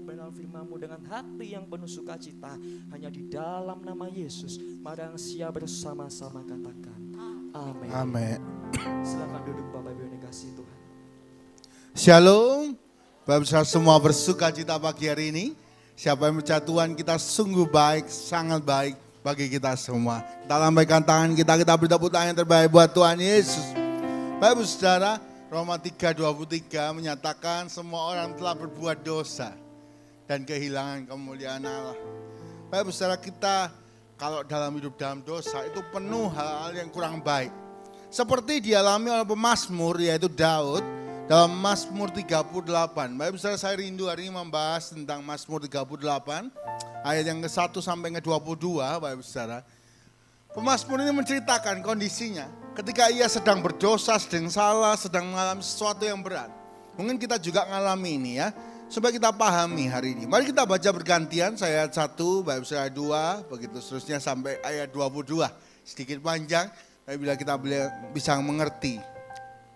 kebenaran firman-Mu dengan hati yang penuh sukacita. Hanya di dalam nama Yesus, mari siap bersama-sama katakan amin. Amin. Silakan duduk Bapak Ibu yang dikasihi Tuhan. Shalom. Bapak Saudara semua bersuka cita pagi hari ini. Siapa yang percaya Tuhan kita sungguh baik, sangat baik bagi kita semua. Kita lambaikan tangan kita beri tepuk tangan yang terbaik buat Tuhan Yesus. Bapak Saudara, Roma 3:23 menyatakan semua orang telah berbuat dosa dan kehilangan kemuliaan Allah. Bapak Saudara, kita kalau dalam hidup dalam dosa itu penuh hal-hal yang kurang baik. Seperti dialami oleh pemazmur yaitu Daud dalam Mazmur 38. Bapak Saudara, saya rindu hari ini membahas tentang Mazmur 38 ayat yang ke-1 sampai ke-22. Bapak Saudara, pemazmur ini menceritakan kondisinya ketika ia sedang berdosa, sedang salah, sedang mengalami sesuatu yang berat. Mungkin kita juga mengalami ini ya, supaya kita pahami hari ini. Mari kita baca bergantian, saya ayat 1, Bapak Saudara 2, begitu seterusnya sampai ayat 22. Sedikit panjang, tapi bila kita bisa mengerti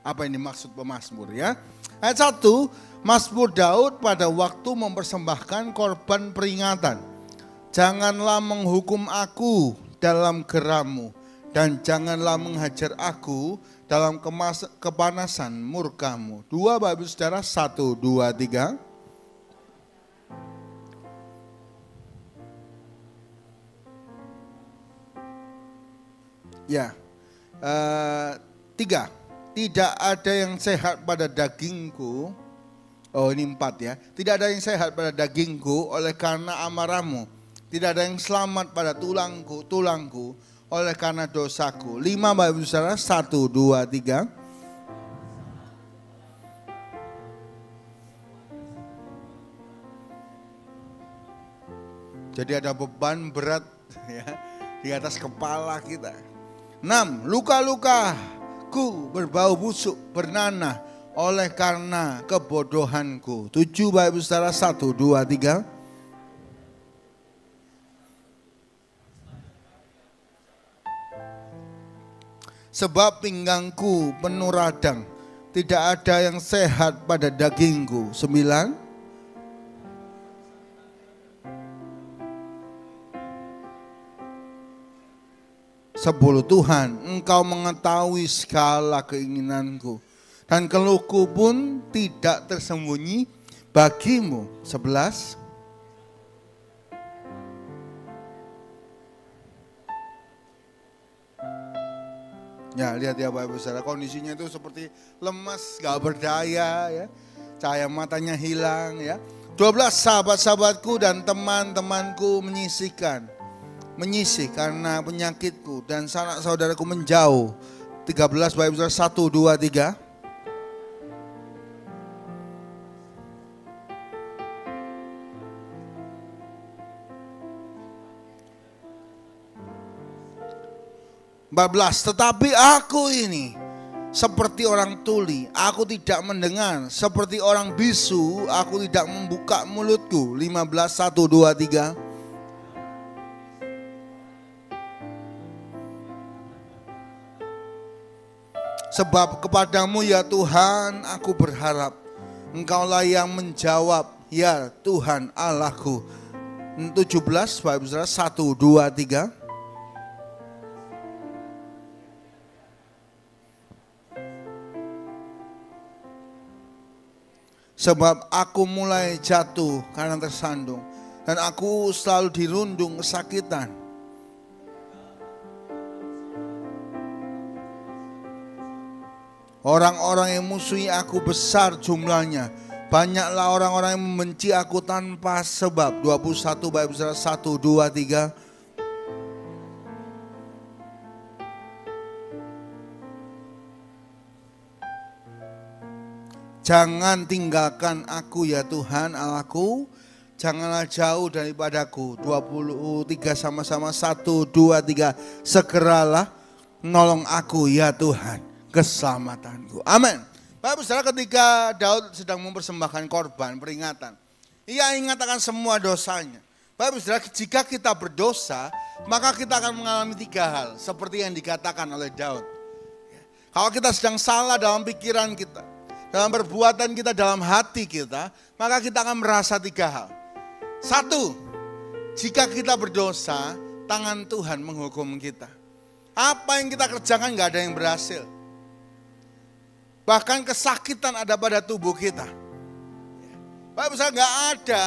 apa yang dimaksud pemazmur ya. Ayat 1, Mazmur Daud pada waktu mempersembahkan korban peringatan. Janganlah menghukum aku dalam gerammu, dan janganlah menghajar aku dalam kepanasan murkamu. 2 Bapak Saudara, 1, 2, 3. Ya, 3. Tidak ada yang sehat pada dagingku. Oh ini 4 ya. Tidak ada yang sehat pada dagingku oleh karena amarahmu. Tidak ada yang selamat pada tulangku oleh karena dosaku. 5 Bapak Ibu Saudara, 1, 2, 3. Jadi ada beban berat ya di atas kepala kita. 6. Luka-lukaku berbau busuk bernanah oleh karena kebodohanku. 7 Bapak Ibu Saudara, 1, 2, 3. Sebab pinggangku penuh radang, tidak ada yang sehat pada dagingku. 9. Tuhan, Engkau mengetahui segala keinginanku, dan keluhku pun tidak tersembunyi bagimu. 11. Ya lihat ya Bapak Ibu Saudara, kondisinya itu seperti lemas, gak berdaya ya. Cahaya matanya hilang ya. 12 sahabat-sahabatku dan teman-temanku menyisih karena penyakitku, dan sanak saudaraku menjauh. 13 Bapak Ibu Saudara, 1, 2, 3. Tetapi aku ini seperti orang tuli, aku tidak mendengar, seperti orang bisu, aku tidak membuka mulutku. 15, 1, 2, 3. Sebab kepadamu ya Tuhan aku berharap, Engkaulah yang menjawab ya Tuhan Allahku. 17 Bapak Ibu Saudara, 1, 2, 3. Sebab aku mulai jatuh karena tersandung, dan aku selalu dirundung kesakitan. Orang-orang yang musuhi aku besar jumlahnya, banyaklah orang-orang yang membenci aku tanpa sebab. 21 Bapak Ibu Saudara, 1, 2, 3. Jangan tinggalkan aku ya Tuhan Allahku, janganlah jauh daripadaku. 23 sama-sama, 1, 2, 3. Segeralah nolong aku ya Tuhan, keselamatanku. Amin. Bapak Saudara, ketika Daud sedang mempersembahkan korban peringatan, ia ingat akan semua dosanya. Bapak Saudara, jika kita berdosa, maka kita akan mengalami 3 hal seperti yang dikatakan oleh Daud. Kalau kita sedang salah dalam pikiran kita, dalam perbuatan kita, dalam hati kita, maka kita akan merasa 3 hal. 1, jika kita berdosa, tangan Tuhan menghukum kita. Apa yang kita kerjakan gak ada yang berhasil. Bahkan kesakitan ada pada tubuh kita. Bapak Ibu Saudara, gak ada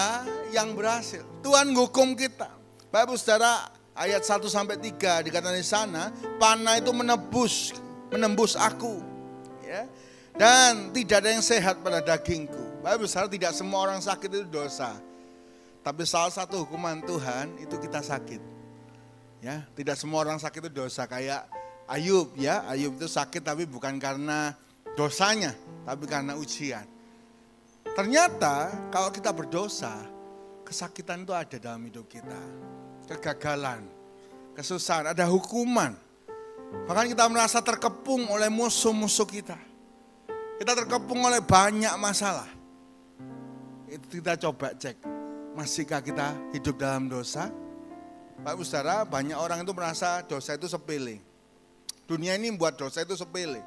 yang berhasil. Tuhan menghukum kita. Bapak Ibu Saudara, ayat 1-3 dikatakan di sana, panah itu menembus aku. Ya. Dan tidak ada yang sehat pada dagingku. Bapak Ibu Saudara, tidak semua orang sakit itu dosa. Tapi salah satu hukuman Tuhan itu kita sakit. Ya, tidak semua orang sakit itu dosa. Kayak Ayub, ya, Ayub itu sakit tapi bukan karena dosanya, tapi karena ujian. Ternyata kalau kita berdosa, kesakitan itu ada dalam hidup kita. Kegagalan, kesusahan, ada hukuman. Bahkan kita merasa terkepung oleh musuh-musuh kita. Kita terkepung oleh banyak masalah. Itu kita coba cek, masihkah kita hidup dalam dosa? Pak Ibu Saudara, banyak orang itu merasa dosa itu sepele. Dunia ini membuat dosa itu sepele.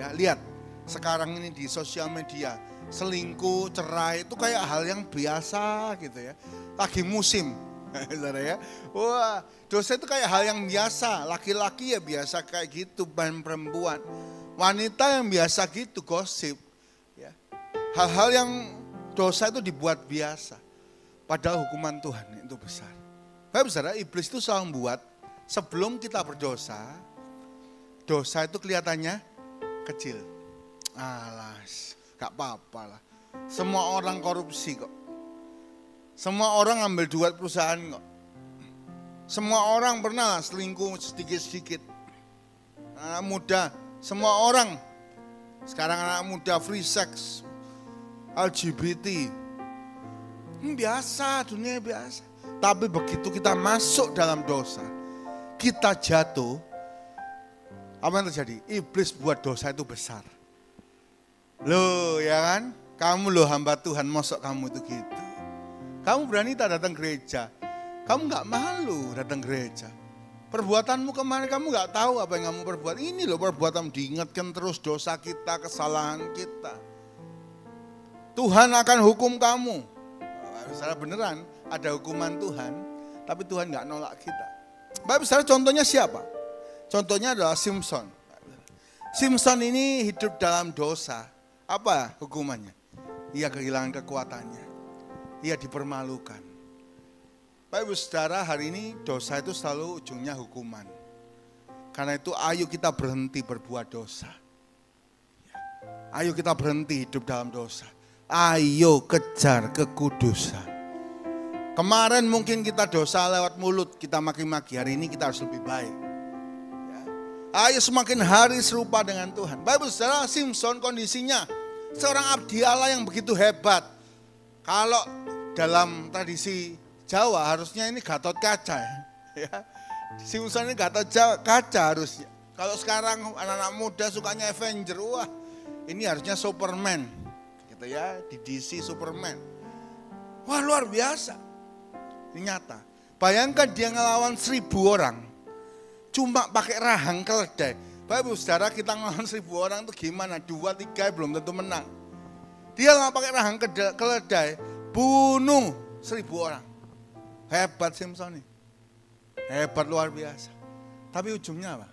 Ya, lihat, sekarang ini di sosial media, selingkuh, cerai itu kayak hal yang biasa gitu ya. Lagi musim, saudara ya. Wah, dosa itu kayak hal yang biasa. Laki-laki ya biasa kayak gitu, dan perempuan. Wanita yang biasa gitu, gosip. Ya. Hal-hal yang dosa itu dibuat biasa. Padahal hukuman Tuhan itu besar. Bapak saudara, iblis itu selalu membuat sebelum kita berdosa, dosa itu kelihatannya kecil. Alas, gak apa-apa lah. Semua orang korupsi kok. Semua orang ambil duit perusahaan kok. Semua orang pernah selingkuh sedikit-sedikit. Anak muda, semua orang. Sekarang anak muda free sex, LGBT. Biasa, dunia biasa. Tapi begitu kita masuk dalam dosa, kita jatuh, apa yang terjadi? Iblis buat dosa itu besar. Loh ya kan, kamu loh hamba Tuhan, mosok kamu itu gitu. Kamu berani tak datang gereja, kamu gak malu datang gereja. Perbuatanmu kemarin kamu gak tahu apa yang kamu perbuat. Ini loh perbuatan, diingatkan terus dosa kita, kesalahan kita. Tuhan akan hukum kamu. Secara beneran ada hukuman Tuhan, tapi Tuhan gak nolak kita. Bapak saudara, contohnya siapa? Contohnya adalah Simpson. Simpson ini hidup dalam dosa. Apa hukumannya? Ia kehilangan kekuatannya. Ia dipermalukan. Bapak Ibu Saudara, hari ini dosa itu selalu ujungnya hukuman. Karena itu ayo kita berhenti berbuat dosa. Ayo kita berhenti hidup dalam dosa. Ayo kejar kekudusan. Kemarin mungkin kita dosa lewat mulut, kita maki-maki. Hari ini kita harus lebih baik. Ayo semakin hari serupa dengan Tuhan. Bapak Saudara, Simpson kondisinya seorang abdi Allah yang begitu hebat. Kalau dalam tradisi Jawa harusnya ini Gatot Kaca ya. Simpson ini Gatot Kaca harusnya. Kalau sekarang anak-anak muda sukanya Avenger, wah ini harusnya Superman. Gitu ya, di DC Superman. Wah luar biasa. Ini nyata. Bayangkan dia ngelawan 1000 orang. Cuma pakai rahang keledai. Bapak Ibu Saudara, kita ngelawan 1000 orang itu gimana? 2-3 belum tentu menang. Dia nggak pakai rahang keledai, bunuh 1000 orang. Hebat Simpson nih. Hebat luar biasa. Tapi ujungnya apa?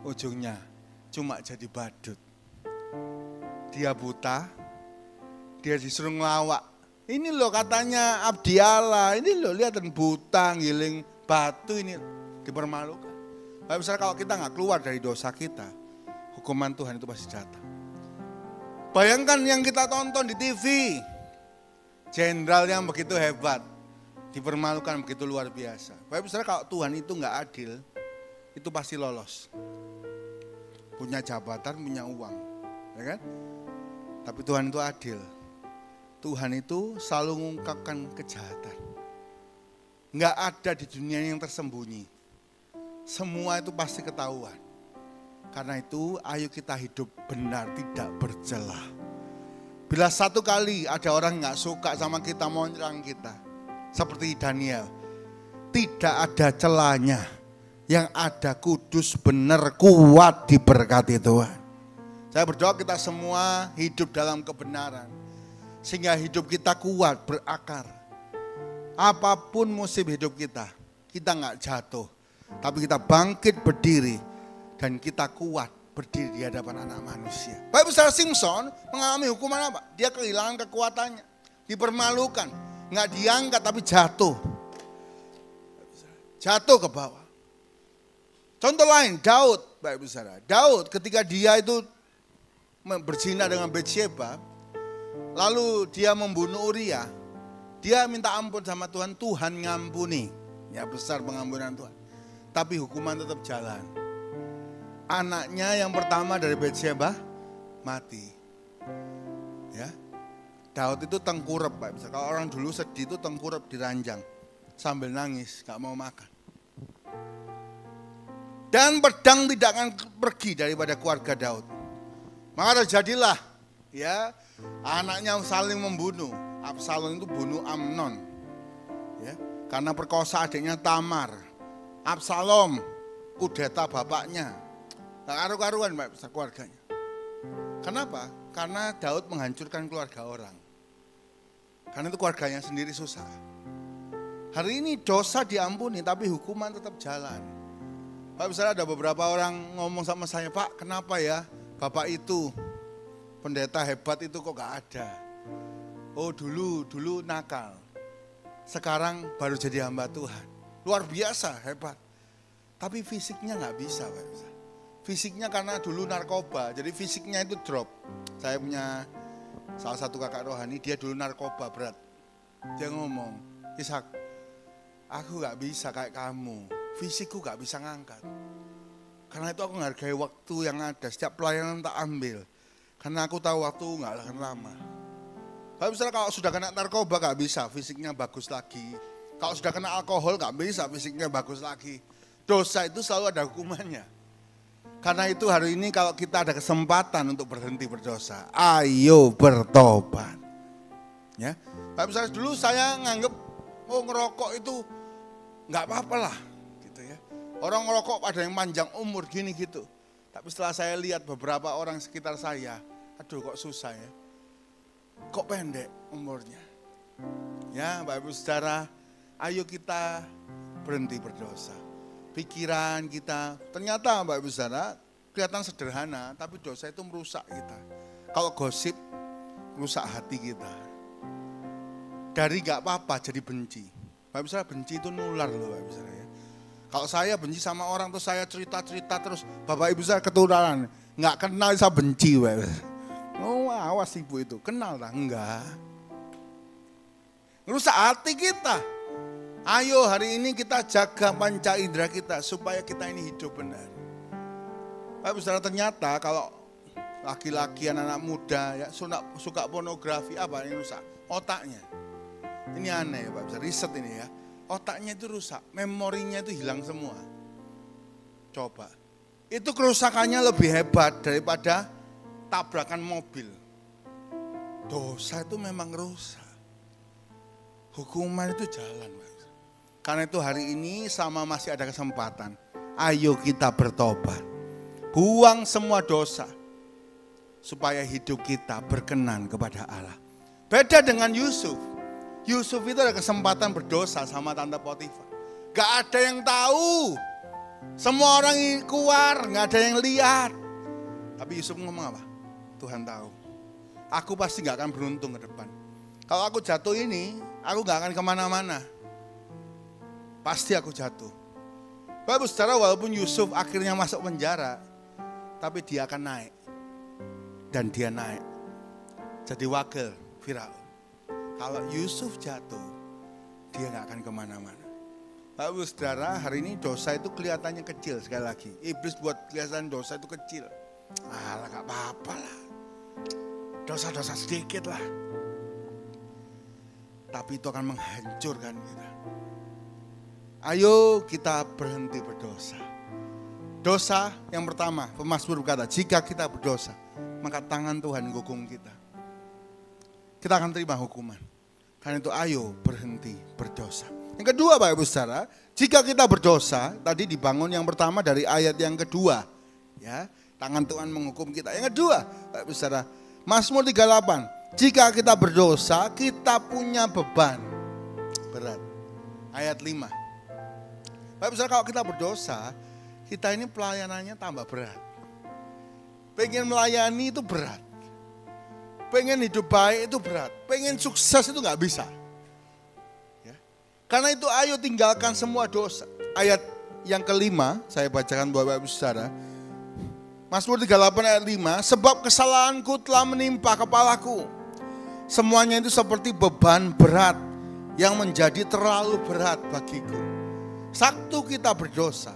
Ujungnya cuma jadi badut. Dia buta, dia disuruh ngelawak. Ini loh katanya abdi Allah, ini loh lihat buta, ngiling batu, ini dipermalukan. Bapak Saudara, kalau kita nggak keluar dari dosa kita, hukuman Tuhan itu pasti datang. Bayangkan yang kita tonton di TV, jenderal yang begitu hebat, dipermalukan begitu luar biasa. Bapak Saudara, kalau Tuhan itu nggak adil, itu pasti lolos. Punya jabatan, punya uang, ya kan? Tapi Tuhan itu adil. Tuhan itu selalu mengungkapkan kejahatan. Nggak ada di dunia yang tersembunyi. Semua itu pasti ketahuan. Karena itu ayo kita hidup benar, tidak bercelah. Bila satu kali ada orang nggak suka sama kita, mau nyerang kita. Seperti Daniel. Tidak ada celahnya. Yang ada kudus, benar, kuat, diberkati Tuhan. Saya berdoa kita semua hidup dalam kebenaran. Sehingga hidup kita kuat, berakar. Apapun musim hidup kita nggak jatuh. Tapi kita bangkit berdiri dan kita kuat berdiri di hadapan anak manusia. Bapak Saudara, Simpson mengalami hukuman apa? Dia kehilangan kekuatannya, dipermalukan, nggak diangkat tapi jatuh ke bawah. Contoh lain, Daud, Bapak Ibu Saudara. Daud ketika dia itu berzina dengan Batsyeba, lalu dia membunuh Uria, dia minta ampun sama Tuhan, Tuhan ngampuni. Ya, besar pengampunan Tuhan. Tapi hukuman tetap jalan. Anaknya yang pertama dari Batsyeba mati. Ya. Daud itu tengkurap, Pak. Kalau orang dulu sedih itu tengkurap di ranjang sambil nangis, gak mau makan. Dan pedang tidak akan pergi daripada keluarga Daud. Maka terjadilah, ya, anaknya saling membunuh. Absalom itu bunuh Amnon, ya, karena perkosa adiknya Tamar. Absalom kudeta bapaknya. Gak karu-karuan, Pak, keluarganya. Kenapa? Karena Daud menghancurkan keluarga orang. Karena itu keluarganya sendiri susah. Hari ini dosa diampuni tapi hukuman tetap jalan. Pak, misalnya ada beberapa orang ngomong sama saya, Pak, kenapa ya bapak itu pendeta hebat itu kok gak ada? Oh, dulu nakal, sekarang baru jadi hamba Tuhan. Luar biasa, hebat. Tapi fisiknya gak bisa, Pak. Fisiknya karena dulu narkoba, jadi fisiknya itu drop. Saya punya salah satu kakak rohani, dia dulu narkoba berat. Dia ngomong, Ishak, aku gak bisa kayak kamu. Fisikku gak bisa ngangkat. Karena itu aku menghargai waktu yang ada. Setiap pelayanan tak ambil. Karena aku tahu waktu gak akan lama. Tapi misalnya kalau sudah kena narkoba gak bisa, fisiknya bagus lagi. Kalau sudah kena alkohol gak bisa, fisiknya bagus lagi. Dosa itu selalu ada hukumannya. Karena itu hari ini kalau kita ada kesempatan untuk berhenti berdosa, ayo bertobat. Ya, tapi misalnya dulu saya nganggep, oh ngerokok itu gak apa-apa lah. Orang ngerokok ada yang panjang umur gini gitu. Tapi setelah saya lihat beberapa orang sekitar saya, aduh kok susah ya. Kok pendek umurnya. Ya, Bapak Ibu Saudara, ayo kita berhenti berdosa. Pikiran kita, ternyata Bapak Ibu Saudara, kelihatan sederhana, tapi dosa itu merusak kita. Kalau gosip, merusak hati kita. Dari gak apa-apa jadi benci. Bapak Ibu Saudara, benci itu nular loh Bapak Ibu Saudara ya. Kalau saya benci sama orang terus saya cerita-cerita terus Bapak Ibu saya ketularan. Enggak kenal saya benci. Oh awas ibu itu, kenal lah? Enggak. Rusak hati kita. Ayo hari ini kita jaga panca indera kita supaya kita ini hidup benar. Bapak Ibu saudara, ternyata kalau laki-laki anak muda ya suka pornografi, apa yang rusak? Otaknya. Ini aneh ya Bapak Ibu, riset ini ya. Otaknya itu rusak, memorinya itu hilang semua. Coba, itu kerusakannya lebih hebat daripada tabrakan mobil. Dosa itu memang rusak. Hukuman itu jalan. Karena itu hari ini sama masih ada kesempatan. Ayo kita bertobat. Buang semua dosa. Supaya hidup kita berkenan kepada Allah. Beda dengan Yusuf. Yusuf itu ada kesempatan berdosa sama tante Potifar. Gak ada yang tahu. Semua orang keluar, gak ada yang lihat. Tapi Yusuf ngomong apa? Tuhan tahu. Aku pasti gak akan beruntung ke depan. Kalau aku jatuh ini, aku gak akan kemana-mana. Pasti aku jatuh. Bapak saudara, walaupun Yusuf akhirnya masuk penjara, tapi dia akan naik. Dan dia naik. Jadi wakil Firaun. Kalau Yusuf jatuh, dia gak akan kemana-mana. Bapak saudara, hari ini dosa itu kelihatannya kecil sekali lagi. Iblis buat kelihatan dosa itu kecil. Alah gak apa-apa lah. Dosa-dosa sedikit lah. Tapi itu akan menghancurkan kita. Ayo kita berhenti berdosa. Dosa yang pertama, pemazmur berkata, jika kita berdosa, maka tangan Tuhan menghukum kita. Kita akan terima hukuman. Karena itu ayo berhenti berdosa. Yang kedua Bapak Ibu Saudara, jika kita berdosa, tadi dibangun yang pertama dari ayat yang kedua. Ya, Tangan Tuhan menghukum kita. Yang kedua, Bapak Saudara, Mazmur 38. Jika kita berdosa, kita punya beban berat. Ayat 5. Bapak Saudara, kalau kita berdosa, kita ini pelayanannya tambah berat. Pengen melayani itu berat. Pengen hidup baik itu berat. Pengen sukses itu nggak bisa. Ya. Karena itu ayo tinggalkan semua dosa. Ayat yang kelima, saya bacakan buat Bapak Saudara. Mazmur 38 ayat 5. Sebab kesalahanku telah menimpa kepalaku. Semuanya itu seperti beban berat yang menjadi terlalu berat bagiku. Waktu kita berdosa,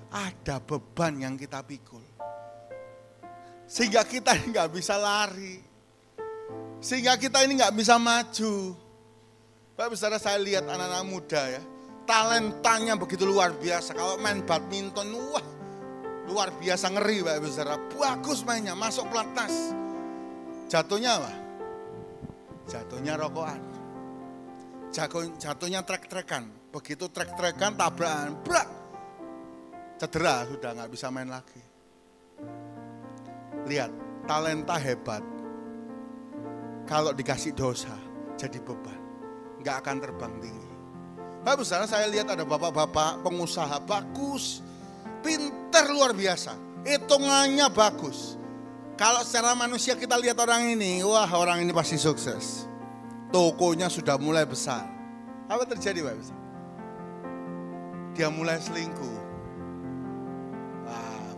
ada beban yang kita pikul. Sehingga kita ini nggak bisa lari. Sehingga kita ini nggak bisa maju. Bapak Saudara, saya lihat anak-anak muda ya. Talentanya begitu luar biasa. Kalau main badminton, wah luar biasa, ngeri Bapak Saudara. Bagus mainnya, masuk pelatnas. Jatuhnya apa? Jatuhnya rokokan. Jatuhnya trek-trekan. Begitu trek-trekan, tabrakan, brak. Cedera, sudah nggak bisa main lagi. Lihat, talenta hebat. Kalau dikasih dosa, jadi beban. Nggak akan terbang tinggi. Bapak Saudara, saya lihat ada bapak-bapak pengusaha bagus. Pinter luar biasa. Hitungannya bagus. Kalau secara manusia kita lihat orang ini, wah orang ini pasti sukses. Tokonya sudah mulai besar. Apa terjadi Bapak Saudara? Dia mulai selingkuh.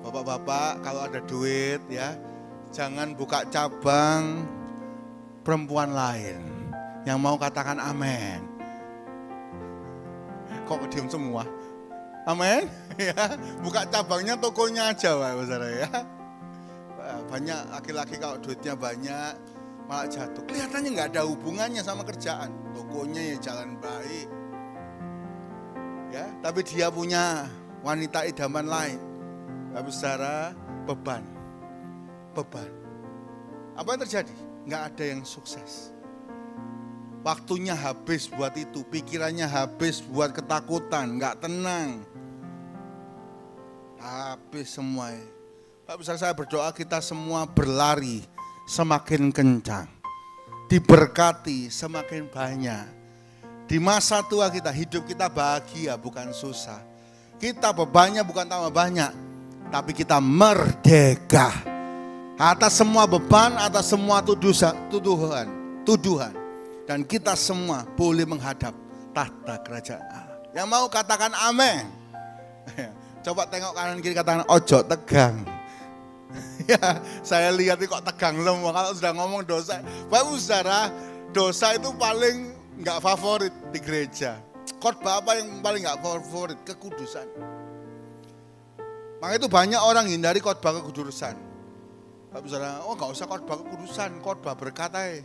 Bapak-bapak kalau ada duit ya, jangan buka cabang perempuan lain. Yang mau katakan amin. Kok diem semua? Amin. Ya, buka cabangnya tokonya aja Pak Saudara ya. Banyak laki-laki kalau duitnya banyak malah jatuh. Kelihatannya nggak ada hubungannya sama kerjaan. Tokonya ya jalan baik. Ya, tapi dia punya wanita idaman lain. Bapak Saudara, beban. Apa yang terjadi? Nggak ada yang sukses. Waktunya habis buat itu, pikirannya habis buat ketakutan, nggak tenang. Habis semua. Bapak Saudara, saya berdoa kita semua berlari semakin kencang. Diberkati semakin banyak. Di masa tua kita, hidup kita bahagia bukan susah. Kita bebannya bukan tambah banyak, tapi kita merdeka. Atas semua beban, atas semua tuduhan. Dan kita semua boleh menghadap tahta kerajaan Allah. Yang mau katakan amin. Coba tengok kanan kiri, katakan ojo tegang. Ya, saya lihat ini kok tegang semua kalau sudah ngomong dosa. Bapak Saudara, dosa itu paling nggak favorit di gereja. Khotbah apa yang paling nggak favorit? Kekudusan. Makanya itu banyak orang hindari khotbah kekudusan. Bapak Saudara, oh nggak usah khotbah kekudusan, khotbah berkat aja.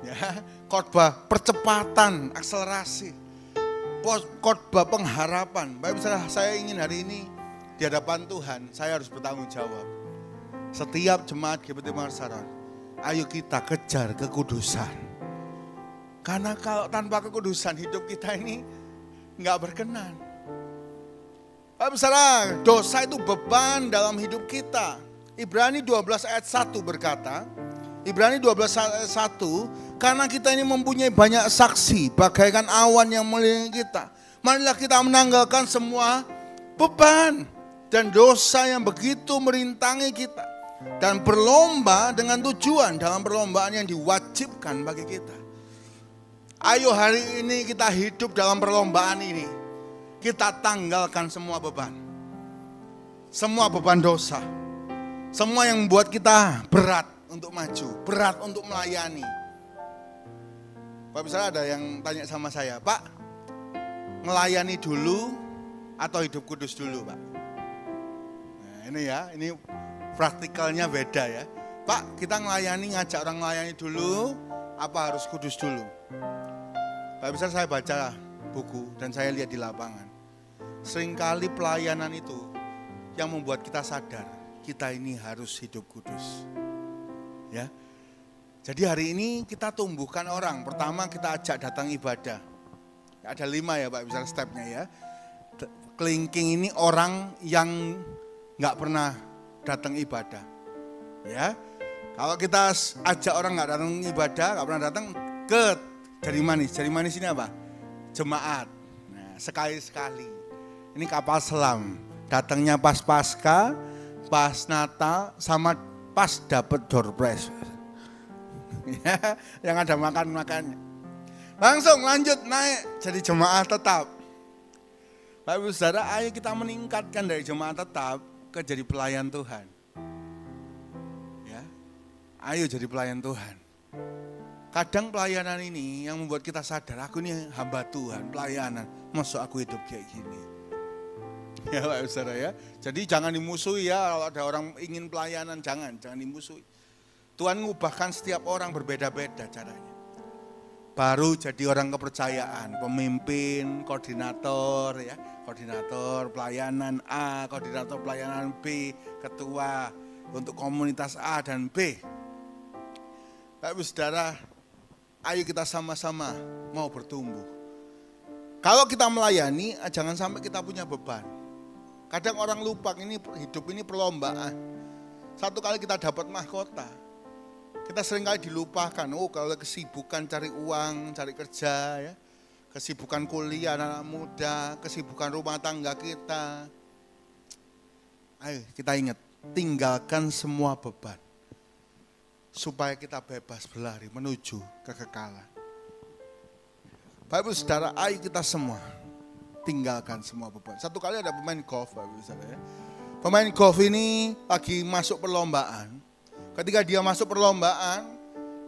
Ya, khotbah percepatan, akselerasi, khotbah pengharapan. Bapak Saudara, saya ingin hari ini di hadapan Tuhan, saya harus bertanggung jawab. Setiap jemaat GBT Marsaran, ayo kita kejar kekudusan. Karena kalau tanpa kekudusan hidup kita ini nggak berkenan. Bapak Saudara, dosa itu beban dalam hidup kita. Ibrani 12 ayat 1 berkata, Ibrani 12 ayat 1, karena kita ini mempunyai banyak saksi bagaikan awan yang melilingi kita. Marilah kita menanggalkan semua beban dan dosa yang begitu merintangi kita. Dan berlomba dengan tujuan dalam perlombaan yang diwajibkan bagi kita. Ayo hari ini kita hidup dalam perlombaan ini. Kita tanggalkan semua beban. Semua beban dosa. Semua yang membuat kita berat untuk maju, berat untuk melayani. Pak, misalnya ada yang tanya sama saya, Pak, melayani dulu atau hidup kudus dulu, Pak? Nah, ini ya, ini praktikalnya beda ya. Pak, kita ngajak orang melayani dulu, apa harus kudus dulu? Pak, misalnya saya baca buku dan saya lihat di lapangan. Seringkali pelayanan itu yang membuat kita sadar, kita ini harus hidup kudus. Ya. Jadi hari ini kita tumbuhkan orang. Pertama kita ajak datang ibadah. Ada 5 ya Pak, misalnya stepnya ya. Kelingking ini orang yang nggak pernah datang ibadah. Ya, kalau kita ajak orang nggak datang ibadah, nggak pernah datang ke Jari Manis. Jari Manis ini apa? Jemaat. Nah, sekali-sekali. Ini kapal selam. Datangnya pas Paskah, pas Natal, sama pas dapet door prize. Ya, yang ada makan-makannya. Langsung lanjut naik jadi jemaat tetap. Bapak Ibu Saudara, ayo kita meningkatkan dari jemaat tetap ke jadi pelayan Tuhan. Ya, ayo jadi pelayan Tuhan. Kadang pelayanan ini yang membuat kita sadar, aku ini hamba Tuhan, pelayanan. Masuk aku hidup kayak gini. Ya Bapak Ibu Saudara ya. Jadi jangan dimusuhi ya, kalau ada orang ingin pelayanan, jangan dimusuhi. Tuhan mengubahkan setiap orang berbeda-beda caranya. Baru jadi orang kepercayaan, pemimpin, koordinator ya, koordinator pelayanan A, koordinator pelayanan B, ketua untuk komunitas A dan B. Bapak Ibu Saudara, ayo kita sama-sama mau bertumbuh. Kalau kita melayani, jangan sampai kita punya beban. Kadang orang lupa ini hidup ini perlombaan. Satu kali kita dapat mahkota, kita seringkali dilupakan. Oh, kalau kesibukan cari uang, cari kerja ya, kesibukan kuliah anak muda, kesibukan rumah tangga kita. Ayo kita ingat, tinggalkan semua beban. Supaya kita bebas berlari menuju kekekalan. Bapak Ibu Saudara, ayo kita semua tinggalkan semua beban. Satu kali ada pemain golf, Bapak Ibu Saudara ya. Pemain golf ini lagi masuk perlombaan. Ketika dia masuk perlombaan,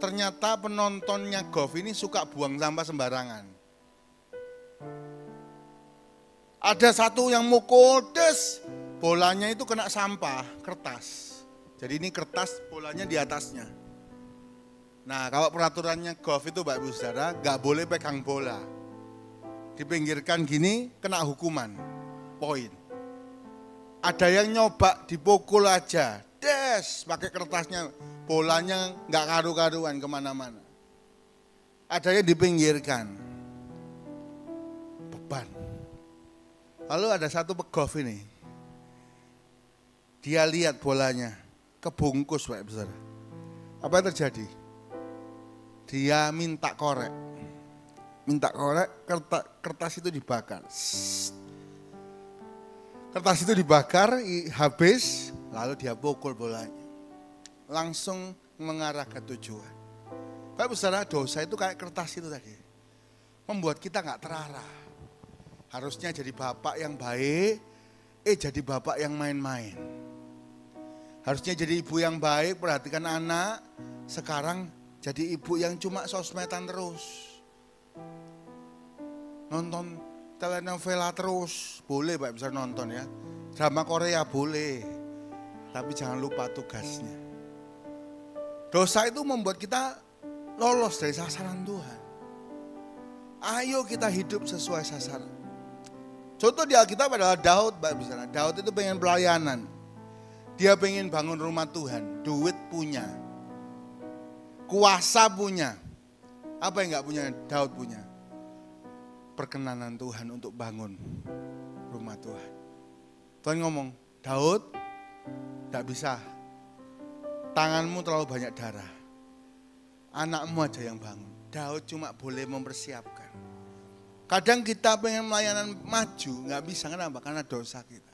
ternyata penontonnya golf ini suka buang sampah sembarangan. Ada satu yang mukul, bolanya itu kena sampah, kertas. Jadi ini kertas, bolanya di atasnya. Nah, kalau peraturannya golf itu Bapak Ibu Saudara, gak boleh pegang bola. Dipinggirkan gini, kena hukuman, poin. Ada yang nyoba dipukul aja, pakai kertasnya, bolanya gak karu-karuan kemana-mana. Ada yang dipinggirkan, beban. Lalu ada satu pegolf ini, dia lihat bolanya, kebungkus Pak Ibu Saudara. Apa yang terjadi? Dia minta korek. Minta korek, kertas itu dibakar. Kertas itu dibakar, habis, lalu dia pukul bolanya. Langsung mengarah ke tujuan. Bapak Ibu Saudara, dosa itu kayak kertas itu tadi. Membuat kita gak terarah. Harusnya jadi bapak yang baik, jadi bapak yang main-main. Harusnya jadi ibu yang baik, perhatikan anak. Sekarang jadi ibu yang cuma sosmedan terus. Nonton telenovela terus. Boleh Pak bisa nonton ya. Drama Korea boleh. Tapi jangan lupa tugasnya. Dosa itu membuat kita lolos dari sasaran Tuhan. Ayo kita hidup sesuai sasaran. Contoh di Alkitab adalah Daud, Pak Ibu Saudara. Daud itu pengen pelayanan. Dia pengen bangun rumah Tuhan. Duit punya. Kuasa punya. Apa yang gak punya Daud punya? Perkenanan Tuhan untuk bangun rumah Tuhan. Tuhan ngomong, Daud gak bisa. Tanganmu terlalu banyak darah. Anakmu aja yang bangun. Daud cuma boleh mempersiapkan. Kadang kita pengen pelayanan maju, gak bisa. Kenapa? Karena dosa kita.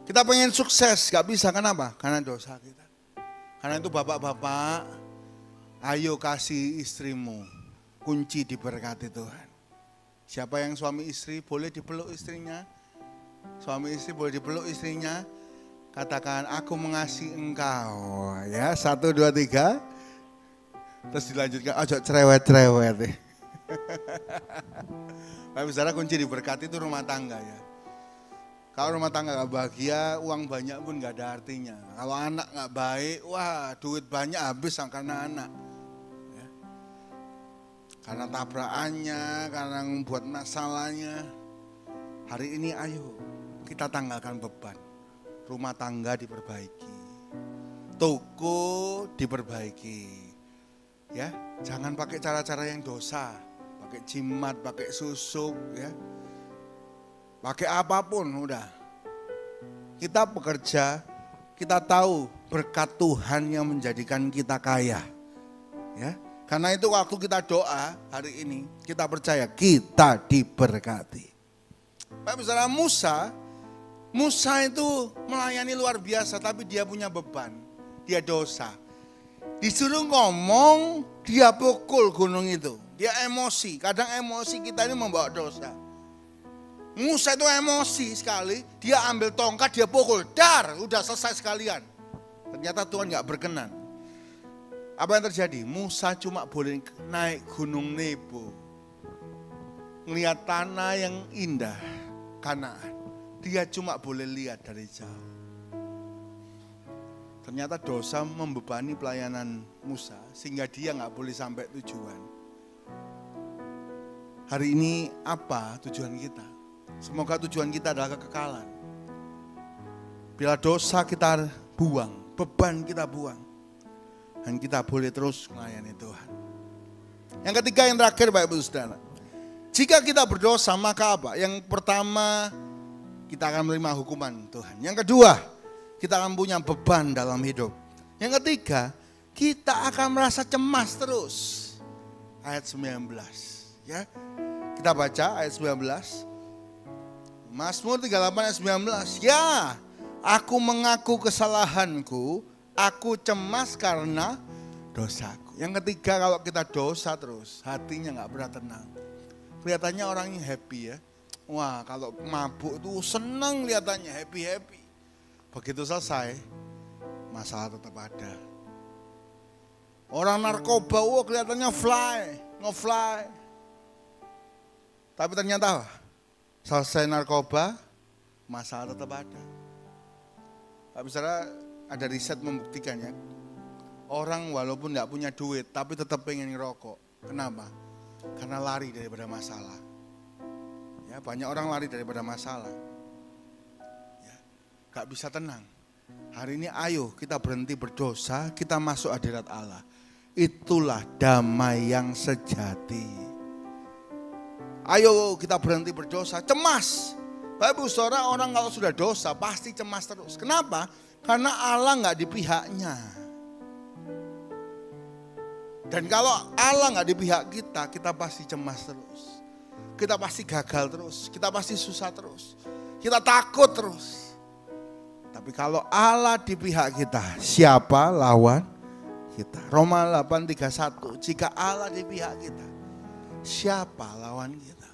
Kita pengen sukses, gak bisa. Kenapa? Karena dosa kita. Karena itu bapak-bapak, ayo kasih istrimu kunci diberkati Tuhan. Siapa yang suami istri boleh dipeluk istrinya. Suami istri boleh dipeluk istrinya. Katakan, aku mengasihi engkau. Ya, 1, 2, 3. Terus dilanjutkan, ojo cerewet-cerewet. Bapak Saudara, kunci diberkati itu rumah tangga ya. Kalau rumah tangga gak bahagia, uang banyak pun gak ada artinya. Kalau anak gak baik, wah duit banyak habis karena anak. Ya. Karena tabrakannya, karena membuat masalahnya. Hari ini ayo kita tanggalkan beban. Rumah tangga diperbaiki. Toko diperbaiki. Ya, jangan pakai cara-cara yang dosa. Pakai jimat, pakai susuk ya. Pakai apapun udah. kita bekerja, kita tahu berkat Tuhan yang menjadikan kita kaya. Ya, karena itu waktu kita doa hari ini, kita percaya kita diberkati. Bapak Saudara, Musa itu melayani luar biasa, tapi dia punya beban, dia dosa. Disuruh ngomong, dia pukul gunung itu. Dia emosi, kadang emosi kita ini membawa dosa. Musa itu emosi sekali, dia ambil tongkat, dia pukul, dar, udah selesai sekalian. Ternyata Tuhan gak berkenan. Apa yang terjadi? Musa cuma boleh naik gunung Nebo. Ngelihat tanah yang indah, Kanaan. Dia cuma boleh lihat dari jauh. Ternyata dosa membebani pelayanan Musa, sehingga dia gak boleh sampai tujuan. Hari ini apa tujuan kita? Semoga tujuan kita adalah kekekalan. Bila dosa kita buang, beban kita buang, dan kita boleh terus melayani Tuhan. Yang ketiga, yang terakhir Bapak Ibu Saudara, jika kita berdosa maka apa? Yang pertama, kita akan menerima hukuman Tuhan. Yang kedua, kita akan punya beban dalam hidup. Yang ketiga, kita akan merasa cemas terus. Ayat 19, ya. Kita baca ayat 19. Mazmur 38 ayat 19. Ya, aku mengaku kesalahanku, aku cemas karena dosaku. Yang ketiga, kalau kita dosa terus, hatinya gak pernah tenang. Kelihatannya orangnya happy ya. Wah, kalau mabuk itu senang kelihatannya, happy-happy. Begitu selesai, masalah tetap ada. Orang narkoba, wah kelihatannya nge-fly. Tapi ternyata apa? Selesai narkoba, masalah tetap ada. Pak Saudara, ada riset membuktikan ya. Orang walaupun gak punya duit, tapi tetap pengen ngerokok. Kenapa? Karena lari daripada masalah. Ya, banyak orang lari daripada masalah. Ya, gak bisa tenang. Hari ini ayo kita berhenti berdosa, kita masuk hadirat Allah. Itulah damai yang sejati. Ayo kita berhenti berdosa, cemas. Bapak Ibu Saudara, orang kalau sudah dosa pasti cemas terus. Kenapa? Karena Allah gak di pihaknya. Dan kalau Allah gak di pihak kita, kita pasti cemas terus. Kita pasti gagal terus, kita pasti susah terus. Kita takut terus. Tapi kalau Allah di pihak kita, siapa lawan kita? Roma 8:31, jika Allah di pihak kita, siapa lawan kita?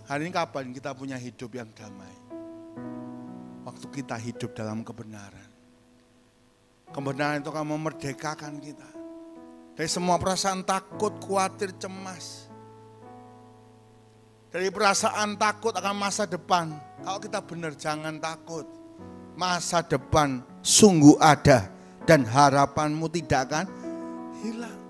Hari ini kapan kita punya hidup yang damai? Waktu kita hidup dalam kebenaran. Kebenaran itu akan memerdekakan kita dari semua perasaan takut, khawatir, cemas. Dari perasaan takut akan masa depan. Kalau kita benar, jangan takut. Masa depan sungguh ada dan harapanmu tidak akan hilang.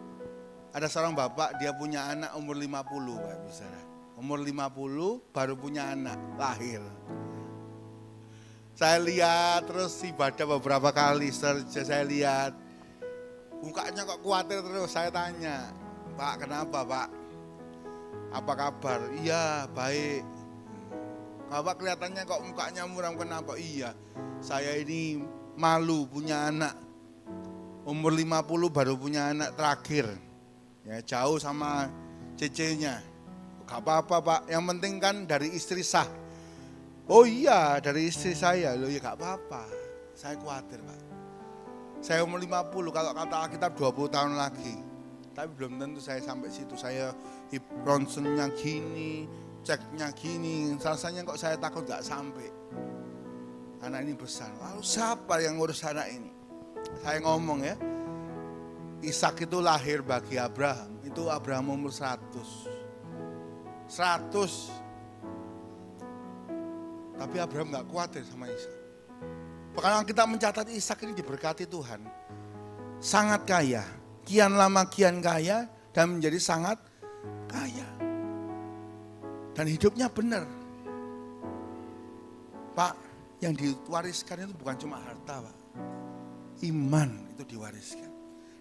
Ada seorang bapak, dia punya anak umur 50, Pak Saudara. Umur 50 baru punya anak, lahir. Saya lihat terus ibadah beberapa kali, saya lihat mukanya kok khawatir terus. Saya tanya, Pak kenapa Pak? Apa kabar? Iya baik. Bapak kelihatannya kok mukanya muram, kenapa? Iya, saya ini malu punya anak. Umur 50 baru punya anak terakhir. Ya jauh sama cecenya. Gak apa-apa Pak, yang penting kan dari istri sah. Oh iya dari istri saya, loh ya gak apa-apa. Saya khawatir Pak. Saya umur 50, kalau kata Alkitab 20 tahun lagi. Tapi belum tentu saya sampai situ. Saya ronsennya gini, ceknya gini. Rasanya kok saya takut gak sampai. Anak ini besar, lalu siapa yang ngurus anak ini? Saya ngomong ya, Ishak itu lahir bagi Abraham. Itu Abraham umur 100. Tapi Abraham gak khawatir sama Ishak. Bahkan kita mencatat Ishak ini diberkati Tuhan. Sangat kaya, kian lama kian kaya dan menjadi sangat kaya. Dan hidupnya benar. Pak, yang diwariskan itu bukan cuma harta Pak. Iman itu diwariskan.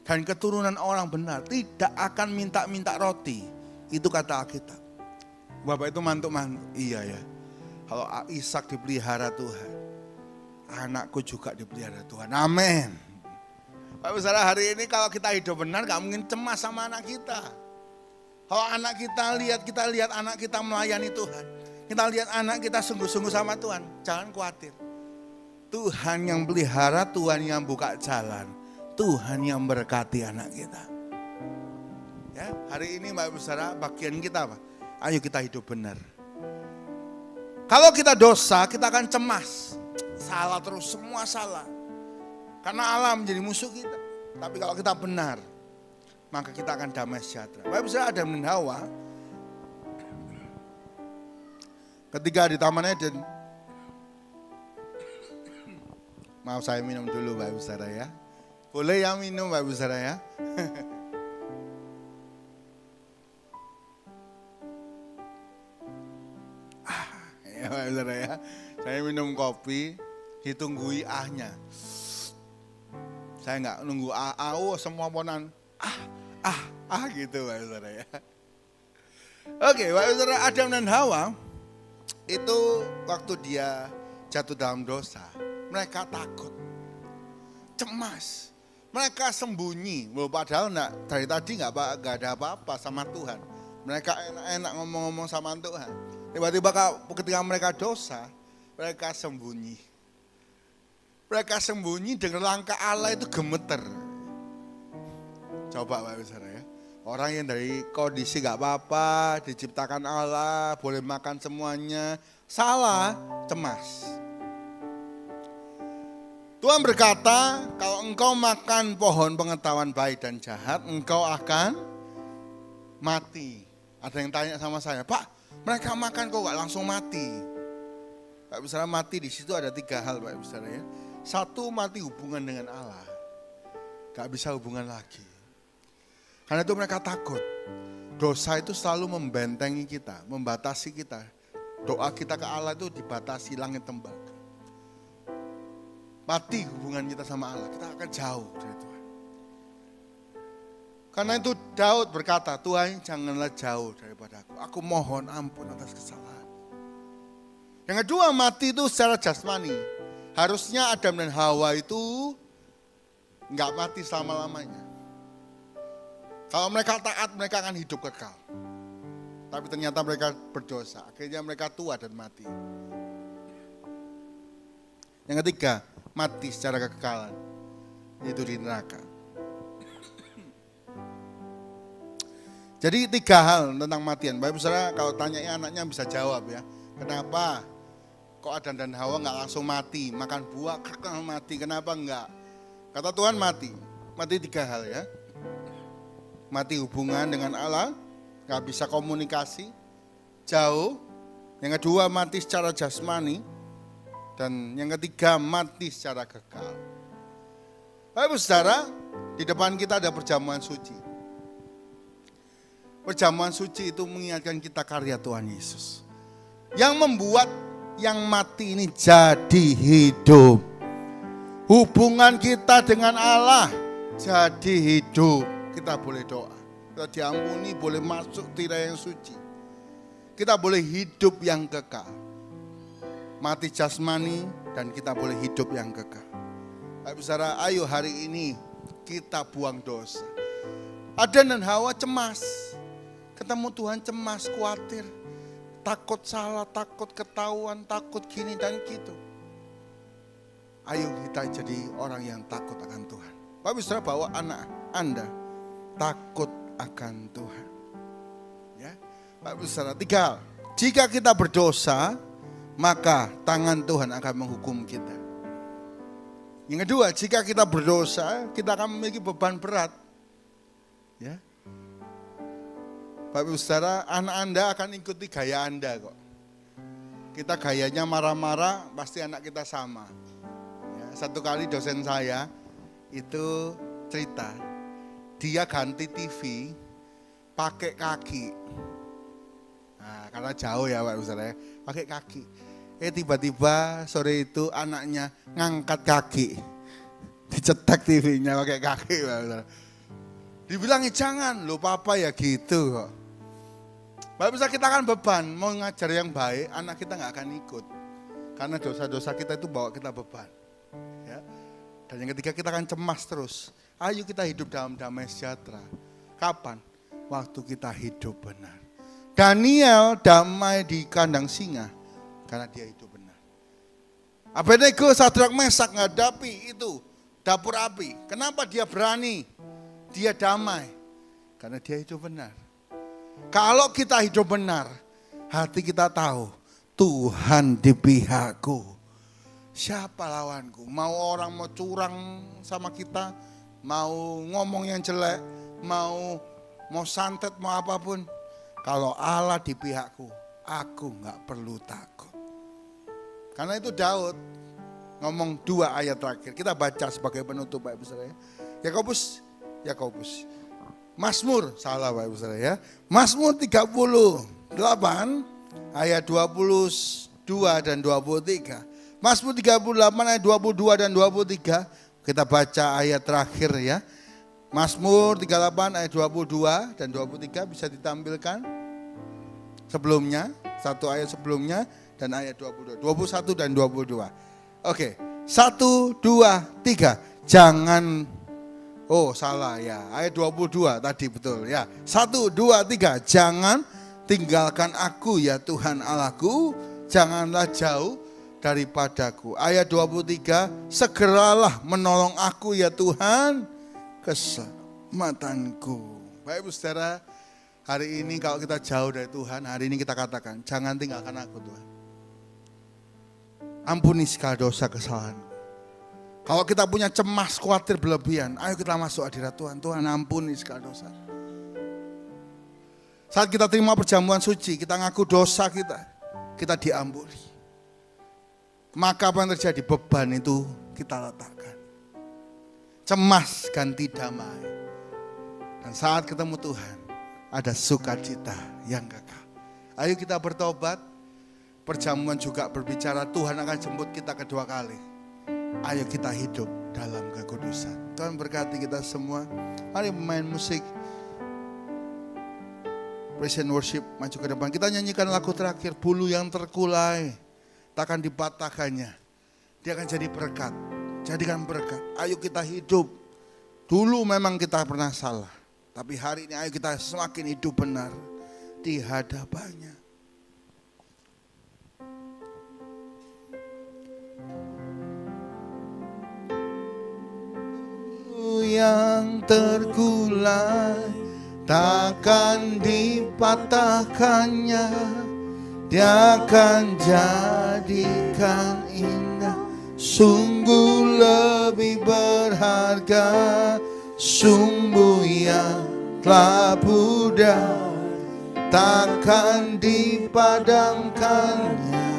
Dan keturunan orang benar tidak akan minta-minta roti. Itu kata Alkitab. Bapak itu mantuk-mantuk, iya ya. Kalau Ishak dipelihara Tuhan, anakku juga dipelihara Tuhan. Amin. Bapak Saudara, hari ini kalau kita hidup benar gak mungkin cemas sama anak kita. Kalau anak kita lihat anak kita melayani Tuhan. Kita lihat anak kita sungguh-sungguh sama Tuhan. Jangan khawatir. Tuhan yang pelihara, Tuhan yang buka jalan. Tuhan yang berkati anak kita. Ya, hari ini Bapak Saudara, bagian kita apa? Ayo kita hidup benar. Kalau kita dosa, kita akan cemas. Salah terus, semua salah. Karena Allah menjadi musuh kita. Tapi kalau kita benar, maka kita akan damai sejahtera. Bapak Saudara, Adam dan Hawa ketika di Taman Eden, maaf saya minum dulu Bapak Saudara ya. Boleh ya minum Bapak Saudara ya. Ya Bapak Saudara ya. Saya minum kopi, ditunggui ahnya. Saya enggak nunggu semua ponan gitu Bapak Saudara ya. Oke, Bapak Saudara, Adam dan Hawa itu waktu dia jatuh dalam dosa, mereka takut, cemas, mereka sembunyi. Padahal dari tadi nggak ada apa-apa sama Tuhan. Mereka enak-enak ngomong-ngomong sama Tuhan. Tiba-tiba ketika mereka dosa, mereka sembunyi. Mereka sembunyi dengan langkah Allah itu gemeter. Coba Bapak Saudara ya. Orang yang dari kondisi gak apa-apa, diciptakan Allah, boleh makan semuanya, salah, cemas. Tuhan berkata, kalau engkau makan pohon pengetahuan baik dan jahat, engkau akan mati. Ada yang tanya sama saya, Pak, mereka makan kok gak langsung mati? Pak Saudara, mati di situ ada 3 hal Pak Saudara ya. 1, mati hubungan dengan Allah, gak bisa hubungan lagi. Karena itu mereka takut. Dosa itu selalu membentengi kita, membatasi kita. Doa kita ke Allah itu dibatasi langit tembaga. Mati hubungan kita sama Allah, kita akan jauh dari Tuhan. Karena itu Daud berkata, Tuhan janganlah jauh daripada aku. Aku mohon ampun atas kesalahan. Yang kedua, mati itu secara jasmani. Harusnya Adam dan Hawa itu enggak mati selama-lamanya. Kalau mereka taat, mereka akan hidup kekal. Tapi ternyata mereka berdosa. Akhirnya mereka tua dan mati. Yang ketiga, mati secara kekekalan. Yaitu di neraka. Jadi 3 hal tentang matian. Bapak Saudara, kalau tanyanya anaknya bisa jawab ya. Kenapa kok Adam dan Hawa gak langsung mati? Makan buah, kekal mati. Kenapa enggak? Kata Tuhan mati. Mati 3 hal ya. Mati hubungan dengan Allah, gak bisa komunikasi, jauh. Yang kedua mati secara jasmani. Dan yang ketiga mati secara kekal. Bapak Saudara, di depan kita ada perjamuan suci. Perjamuan suci itu mengingatkan kita karya Tuhan Yesus. Yang membuat yang mati ini jadi hidup. Hubungan kita dengan Allah jadi hidup. Kita boleh doa, kita diampuni, boleh masuk tirai yang suci. Kita boleh hidup yang kekal. Mati jasmani dan kita boleh hidup yang kekal. Bapak Saudara, ayo hari ini kita buang dosa. Adam dan Hawa cemas. Ketemu Tuhan cemas, khawatir. Takut salah, takut ketahuan, takut gini dan gitu. Ayo kita jadi orang yang takut akan Tuhan. Bapak Saudara, bawa anak Anda takut akan Tuhan. Ya, Bapak Saudara, 3 hal. Jika kita berdosa, maka tangan Tuhan akan menghukum kita. Yang kedua, jika kita berdosa, kita akan memiliki beban berat. Ya, Bapak Saudara, anak Anda akan ikuti gaya Anda kok. Kita gayanya marah-marah, pasti anak kita sama. Ya, satu kali dosen saya itu cerita. Dia ganti TV pakai kaki. Nah, karena jauh ya Pak Saudara, pakai kaki. Tiba-tiba sore itu anaknya ngangkat kaki. Dicetek TV-nya pakai kaki Pak Saudara. Dibilangin jangan, lo papa ya gitu kok. Bapak bisa kita akan beban, mau ngajar yang baik, anak kita nggak akan ikut. Karena dosa-dosa kita itu bawa kita beban. Ya. Dan yang ketiga kita akan cemas terus. Ayo kita hidup dalam damai sejahtera. Kapan? Waktu kita hidup benar. Daniel damai di kandang singa karena dia hidup benar. Abednego, Sadrak, Mesak menghadapi itu dapur api. Kenapa dia berani? Dia damai karena dia hidup benar. Kalau kita hidup benar, hati kita tahu Tuhan di pihakku. Siapa lawanku? Mau orang mau curang sama kita, mau ngomong yang jelek, mau santet, mau apapun. Kalau Allah di pihakku, aku gak perlu takut. Karena itu Daud ngomong 2 ayat terakhir. Kita baca sebagai penutup Bapak Ibu Saudara. Yakobus. Mazmur, salah Bapak Ibu Saudara ya. Mazmur 38 ayat 22 dan 23. Mazmur 38 ayat 22 dan 23. Kita baca ayat terakhir ya. Mazmur 38 ayat 22 dan 23 bisa ditampilkan sebelumnya, 1 ayat sebelumnya dan ayat 22, 21 dan 22. Oke, 1, 2, 3. Jangan, salah ya, ayat 22 tadi betul ya. 1, 2, 3. Jangan tinggalkan aku ya Tuhan Allahku, janganlah jauh daripadaku. Ayat 23, segeralah menolong aku ya Tuhan, keselamatanku. Bapak Ibu Saudara, hari ini kalau kita jauh dari Tuhan, hari ini kita katakan, jangan tinggalkan aku Tuhan. Ampuni segala dosa kesalahan. Kalau kita punya cemas, khawatir berlebihan, ayo kita masuk hadirat Tuhan. Tuhan ampuni segala dosa. Saat kita terima perjamuan suci, kita ngaku dosa kita diampuni. Maka apa yang terjadi? Beban itu kita letakkan. Cemas ganti damai. Dan saat ketemu Tuhan, ada sukacita yang kekal. Ayo kita bertobat. Perjamuan juga berbicara Tuhan akan jemput kita kedua kali. Ayo kita hidup dalam kekudusan. Tuhan berkati kita semua. Mari pemain musik praise and worship maju ke depan. Kita nyanyikan lagu terakhir, bulu yang terkulai takkan dipatahkannya. Dia akan jadi berkat. Jadikan berkat. Ayo kita hidup. Dulu memang kita pernah salah, tapi hari ini ayo kita semakin hidup benar di hadapannya. Yang terkulai takkan dipatahkannya, dia akan jadikan indah. Sungguh lebih berharga sumbu yang telah pudar, takkan dipadamkannya,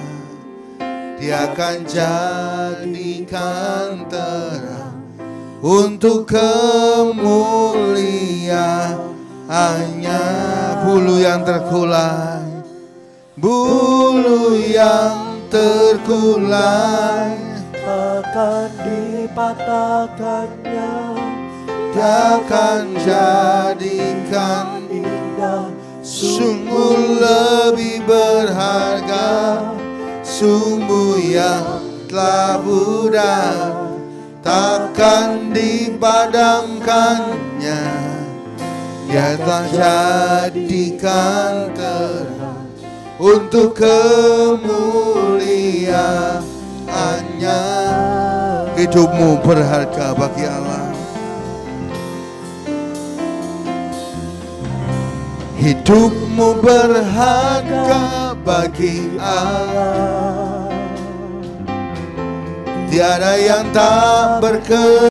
dia akan jadikan terang untuk kemuliaannya. Bulu yang terkulai, bulu yang terkulai akan dipatahkannya, dia akan jadikan indah. sungguh lebih berharga sumbu yang telah pudar, takkan dipadamkannya, dia telah jadikan terang untuk kemuliaannya. Hidupmu berharga bagi Allah. Hidupmu berharga bagi Allah. Tiada yang tak berkenan.